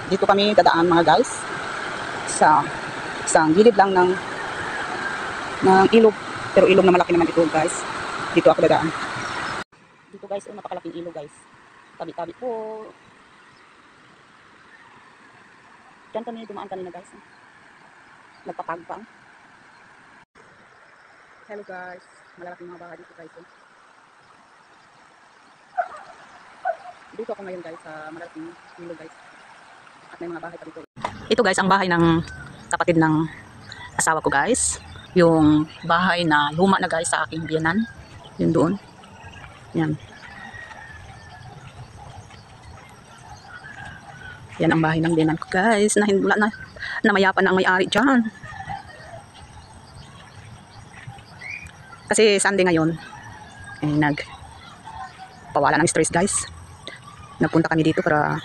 Dito kami dadaan mga guys. Sa isang gilid lang ng ilog. Pero ilog na malaki naman ito guys. Dito ako dadaan. Dito guys, napakalaking ilog guys. Tabi-tabi po. Diyan kami dumaan kanina guys. Nagpapagpang. Hello guys. Malalaking mga bahay dito guys. Dito ako ngayon guys sa malaking ilog guys. At may mga bahay pa dito. Ito guys ang bahay ng kapatid ng asawa ko guys. Yung bahay na luma na guys sa aking biyanan. Yun doon. Yan. Yan ang bahay ng biyanan ko guys. Wala na. Namayapan na ang may-ari dyan. Kasi Sunday ngayon. Pawala ng stress guys. Nagpunta kami dito para